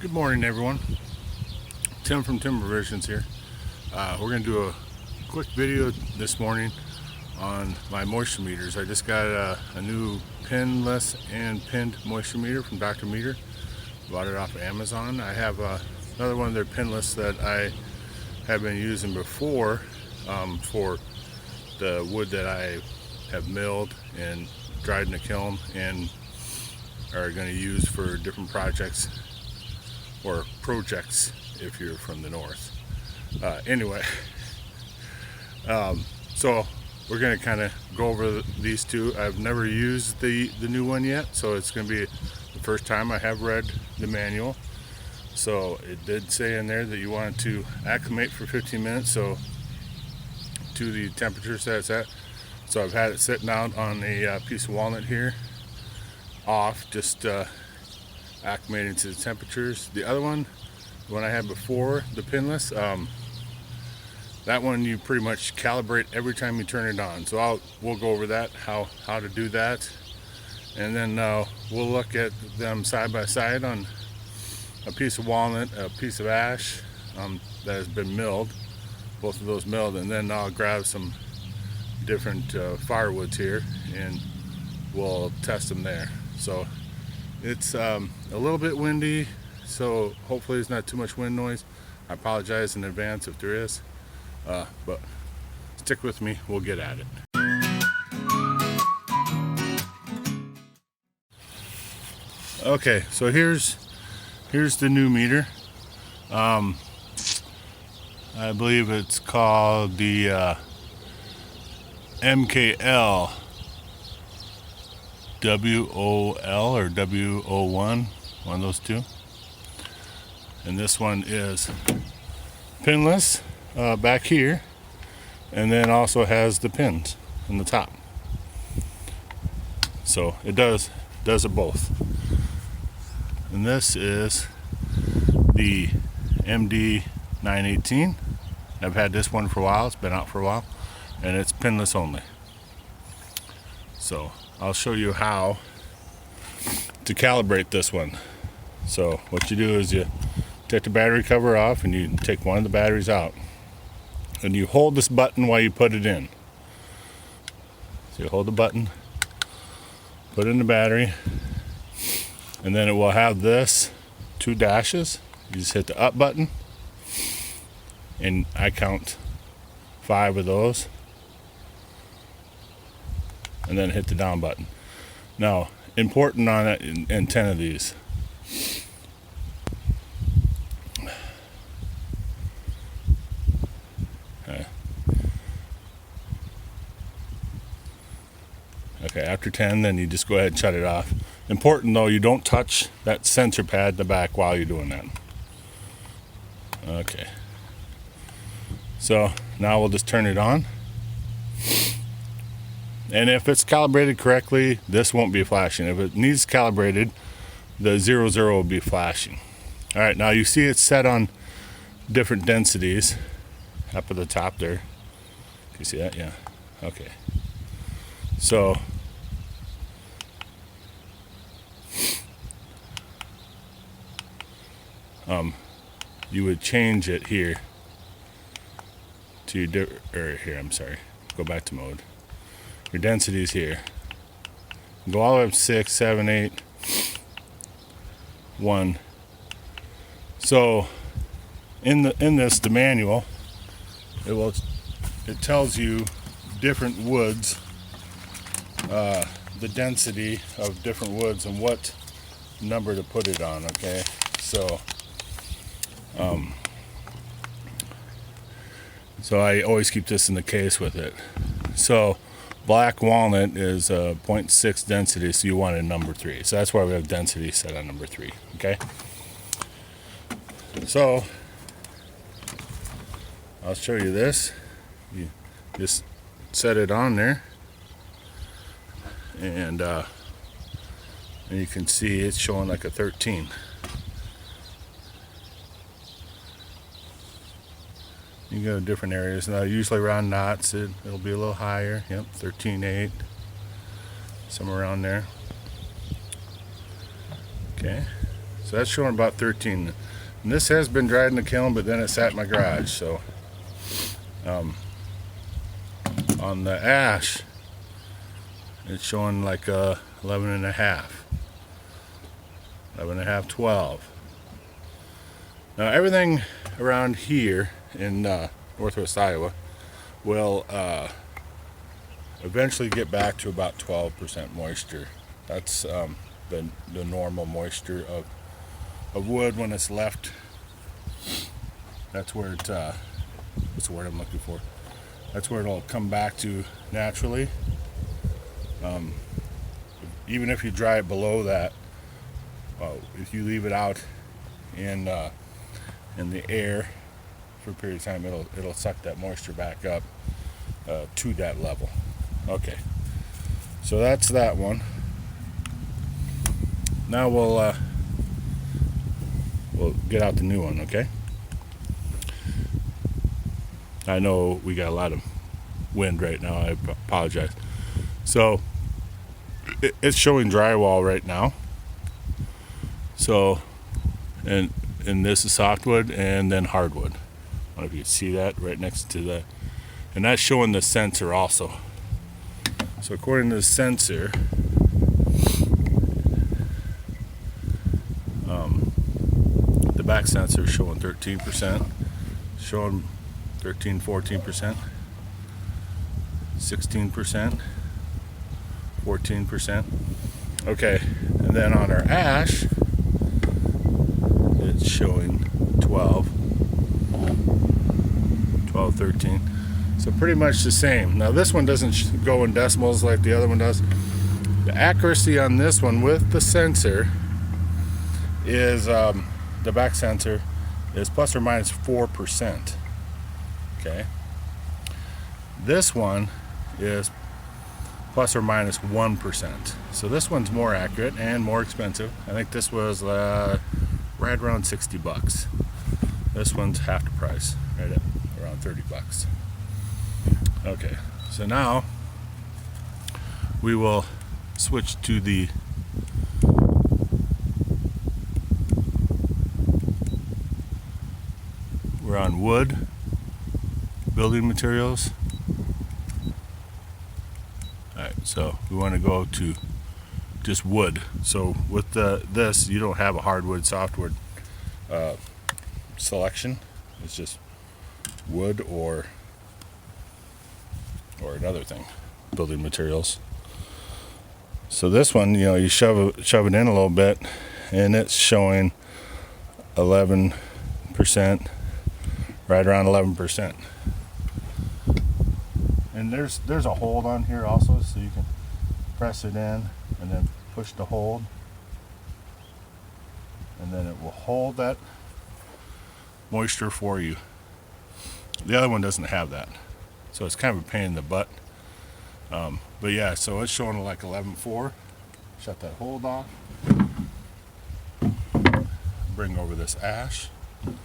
Good morning, everyone. Tim from Timber Visions here. We're going to do a quick video this morning on my moisture meters. I just got a new pinless and pinned moisture meter from Dr. Meter. Bought it off of Amazon. I have another one of their pinless that I have been using before for the wood that I have milled and dried in the kiln and are going to use for different projects or projects if you're from the north. Anyway, so we're going to kind of go over these two. I've never used the new one yet, so it's going to be the first time I have read the manual. So it did say in there that you want to acclimate for 15 minutes so to the temperatures that it's at. So I've had it sitting out on a piece of walnut here off, just acclimating to the temperatures. The other one, the one I had before, the pinless, that one you pretty much calibrate every time you turn it on. So we'll go over that, how to do that, and then we'll look at them side by side on a piece of walnut, a piece of ash that has been milled, both of those milled, and then I'll grab some different firewoods here and we'll test them there. So it's a little bit windy, so hopefully there's not too much wind noise. I apologize in advance if there is, but stick with me, we'll get at it. Okay, so here's the new meter. I believe it's called the MKL WOL or WO1, one of those two. And this one is pinless back here, and then also has the pins in the top. So it does it both. And this is the MD 918. I've had this one for a while, it's been out for a while, and it's pinless only. So I'll show you how to calibrate this one. So what you do is you take the battery cover off and you take one of the batteries out and you hold this button while you put it in. So you hold the button, put in the battery, and then it will have this two dashes. You just hit the up button and I count 5 of those, and then hit the down button. Now, important on it in 10 of these. Okay, after 10, then you just go ahead and shut it off. Important though, you don't touch that sensor pad in the back while you're doing that. Okay. So now we'll just turn it on. And if it's calibrated correctly, this won't be flashing. If it needs calibrated, the 00 will be flashing. All right, now you see it's set on different densities up at the top there. Can you see that? Yeah. Okay. So you would change it here to here. I'm sorry. Go back to mode. Your density is here. Go all the way up 6, 7, 8, 1. So in the manual, it tells you different woods, the density of different woods and what number to put it on. Okay, so so I always keep this in the case with it. So black walnut is 0.6 density, so you want a number 3. So that's why we have density set on number 3. Okay. So I'll show you this. You just set it on there, and you can see it's showing like a 13. You go to different areas. Now usually around knots it'll be a little higher. Yep, 13.8, somewhere around there. Okay, So that's showing about 13. And this has been dried in the kiln, but then it sat in my garage. So on the ash, it's showing like 11 and a half, 12. Now everything around here in northwest Iowa will eventually get back to about 12% moisture. That's the normal moisture of wood when it's left. That's where it what's the word I'm looking for? That's where it'll come back to naturally. Even if you dry it below that, if you leave it out in the air for a period of time, it'll suck that moisture back up to that level. Okay, so that's that one. Now we'll get out the new one. Okay. I know we got a lot of wind right now. I apologize. So it's showing drywall right now. So, and this is softwood and then hardwood. I don't know if you can see that right next to the, and that's showing the sensor also. So according to the sensor, the back sensor is showing 13%, showing 13, 14%, 16%, 14%. Okay, and then on our ash, it's showing 12, 13. So pretty much the same. Now this one doesn't go in decimals like the other one does. The accuracy on this one with the sensor is, the back sensor is plus or minus 4%. Okay. This one is plus or minus 1%. So this one's more accurate and more expensive. I think this was right around $60. This one's half the price, right at around $30. Okay, so now we will switch to the we're on wood, building materials. Alright, so we want to go to just wood. So with this, you don't have a hardwood, softwood selection. It's just wood or another thing, building materials. So this one, you know, you shove it in a little bit, and it's showing 11%, right around 11%. And there's a hold on here also, so you can press it in and then push the hold, and then it will hold that moisture for you. The other one doesn't have that, so it's kind of a pain in the butt. But yeah, so it's showing like 11.4. Shut that hold off. Bring over this ash. You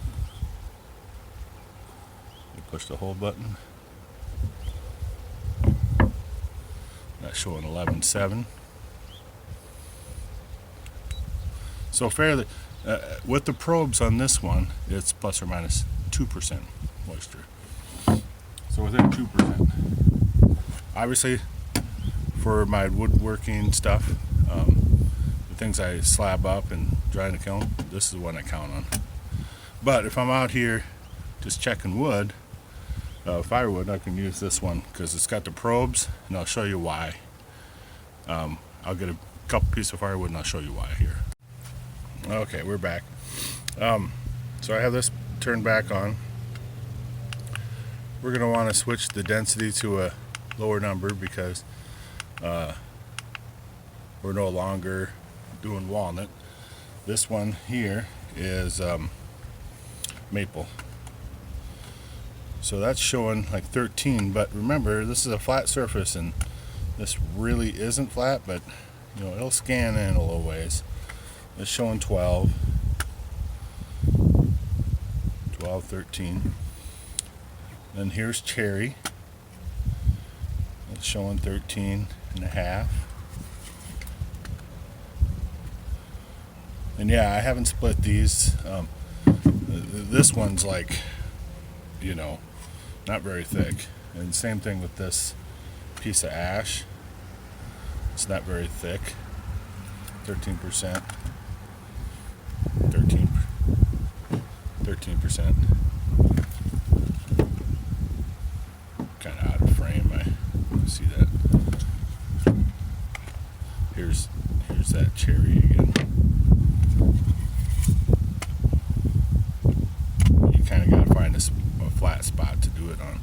push the hold button. That's showing 11.7. So fairly, with the probes on this one, it's plus or minus 2% moisture. So within 2%. Obviously, for my woodworking stuff, the things I slab up and dry in the kiln, this is the one I count on. But if I'm out here just checking wood, firewood, I can use this one because it's got the probes, and I'll show you why. I'll get a couple pieces of firewood and I'll show you why here. Okay, we're back. So I have this turned back on. We're going to want to switch the density to a lower number because we're no longer doing walnut. This one here is maple. So that's showing like 13, but remember, this is a flat surface, and this really isn't flat, but you know, it'll scan in a little ways. It's showing 12, 13. Then here's cherry. It's showing 13 and a half. And yeah, I haven't split these. This one's like, you know, not very thick. And same thing with this piece of ash. It's not very thick. 13%. 13%. Kind of out of frame. I see that. Here's that cherry again. You kind of got to find a flat spot to do it on.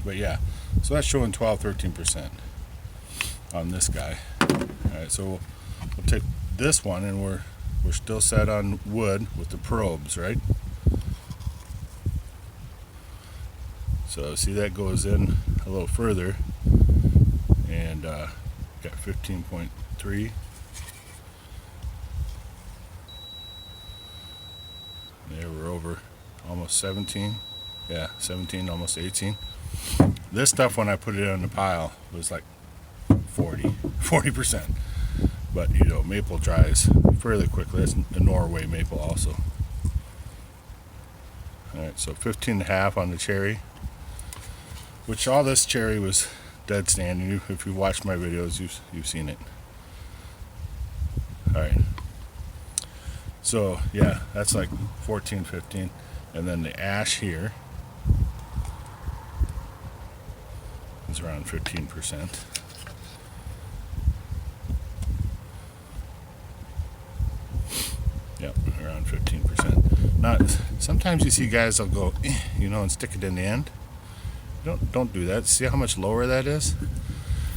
But yeah, so that's showing 13% on this guy. Alright, so we'll take this one, and we're still set on wood with the probes, right? So see, that goes in a little further, and got 15.3. There, we're over almost 17. Yeah, 17, almost 18. This stuff, when I put it in the pile, was like 40%. But you know, maple dries fairly quickly. That's a Norway maple also. Alright, so 15.5 on the cherry, which all this cherry was dead standing. If you watched my videos, you've seen it. Alright, so yeah, that's like 14, 15. And then the ash here is around 15%. Yep, around 15%. Now, sometimes you see guys will go, you know, and stick it in the end. Don't do that. See how much lower that is?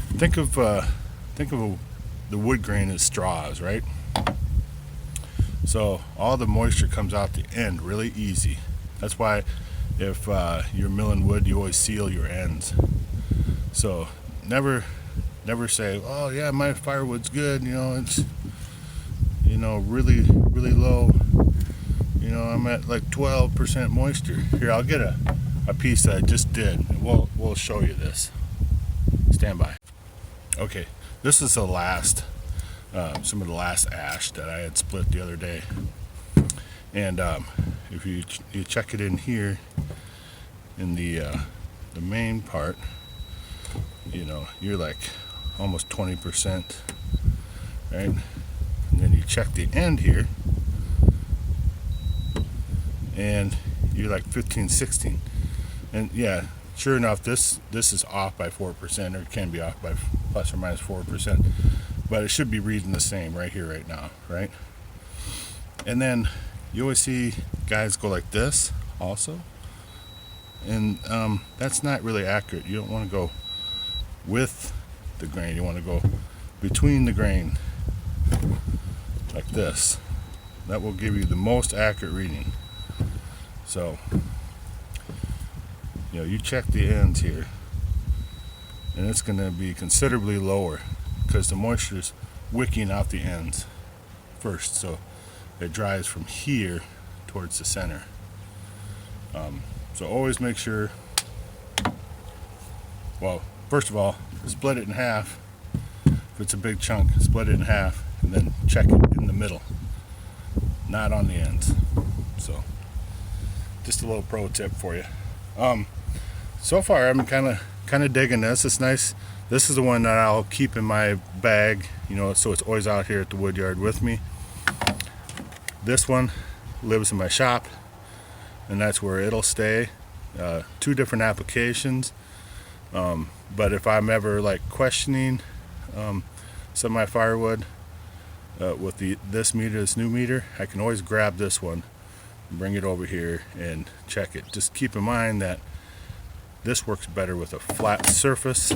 Think of the wood grain as straws, right? So all the moisture comes out the end really easy. That's why if you're milling wood, you always seal your ends. So never say, oh yeah, my firewood's good, you know, it's, you know, really low, you know, I'm at like 12% moisture. Here, I'll get a piece that I just did, and we'll show you this. Stand by. Okay, this is the last some of the last ash that I had split the other day, and if you check it in here in the main part, you know, you're like almost 20%, right? And then you check the end here, and you're like 15, 16. And yeah, sure enough, this is off by 4%, or it can be off by plus or minus 4%, but it should be reading the same right here, right now, right? And then you always see guys go like this also, and that's not really accurate. You don't want to go with the grain. You want to go between the grain like this. That will give you the most accurate reading. So, you know, you check the ends here, and it's going to be considerably lower because the moisture is wicking out the ends first, so it dries from here towards the center. So always make sure, well, first of all, split it in half. If it's a big chunk, split it in half, and then check it in the middle, not on the ends. So just a little pro tip for you. So far I'm kind of digging this. It's nice. This is the one that I'll keep in my bag, you know, so it's always out here at the wood yard with me. This one lives in my shop, and that's where it'll stay. Two different applications, but if I'm ever like questioning some of my firewood with this meter, this new meter, I can always grab this one and bring it over here and check it. Just keep in mind that this works better with a flat surface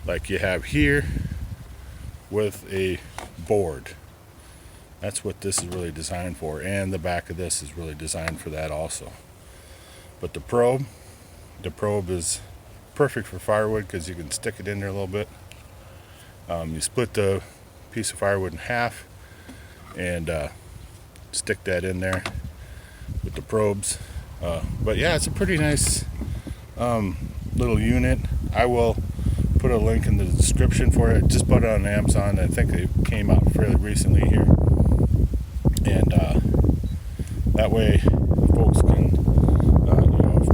like you have here with a board. That's what this is really designed for, and the back of this is really designed for that also. But the probe is perfect for firewood because you can stick it in there a little bit. You split the piece of firewood in half and stick that in there with the probes. But yeah, it's a pretty nice little unit. I will put a link in the description for it. Just bought it on Amazon. I think it came out fairly recently here, and that way folks can,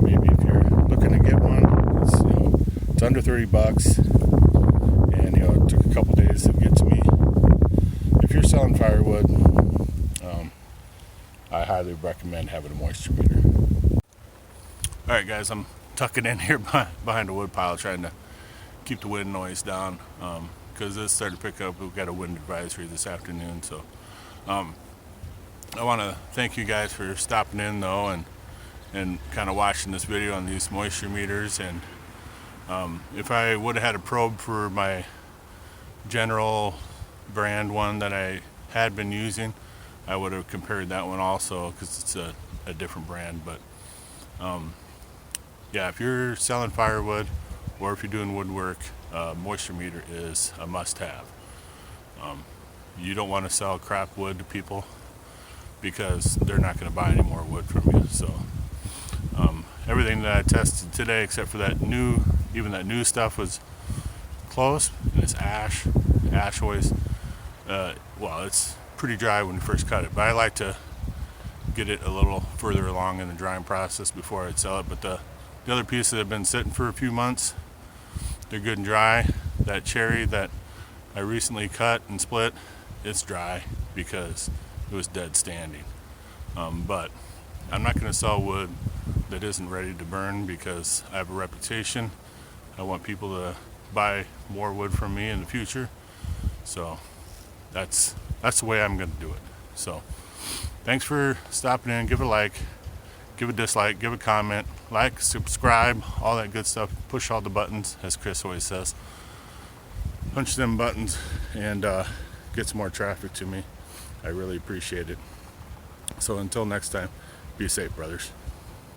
maybe if you're looking to get one, it's under $30, and it took a couple days to get to me. If you're selling firewood, I highly recommend having a moisture meter. All right, guys, I'm tucking in here behind a wood pile, trying to keep the wind noise down, because this started to pick up. We've got a wind advisory this afternoon, so I want to thank you guys for stopping in though, and kind of watching this video on these moisture meters. And if I would have had a probe for my general brand one that I had been using, I would have compared that one also, because it's a different brand. But yeah, if you're selling firewood or if you're doing woodwork, moisture meter is a must-have. You don't want to sell crap wood to people, because they're not going to buy any more wood from you. So everything that I tested today, except for that new stuff, was close, and it's ash always, well, it's pretty dry when you first cut it, but I like to get it a little further along in the drying process before I sell it. But the other pieces that have been sitting for a few months, they're good and dry. That cherry that I recently cut and split, it's dry because it was dead standing. But I'm not going to sell wood that isn't ready to burn, because I have a reputation. I want people to buy more wood from me in the future. So that's the way I'm going to do it. So thanks for stopping in. Give a like, give a dislike, give a comment, like, subscribe, all that good stuff. Push all the buttons, as Chris always says. Punch them buttons and get some more traffic to me. I really appreciate it. So until next time, be safe, brothers.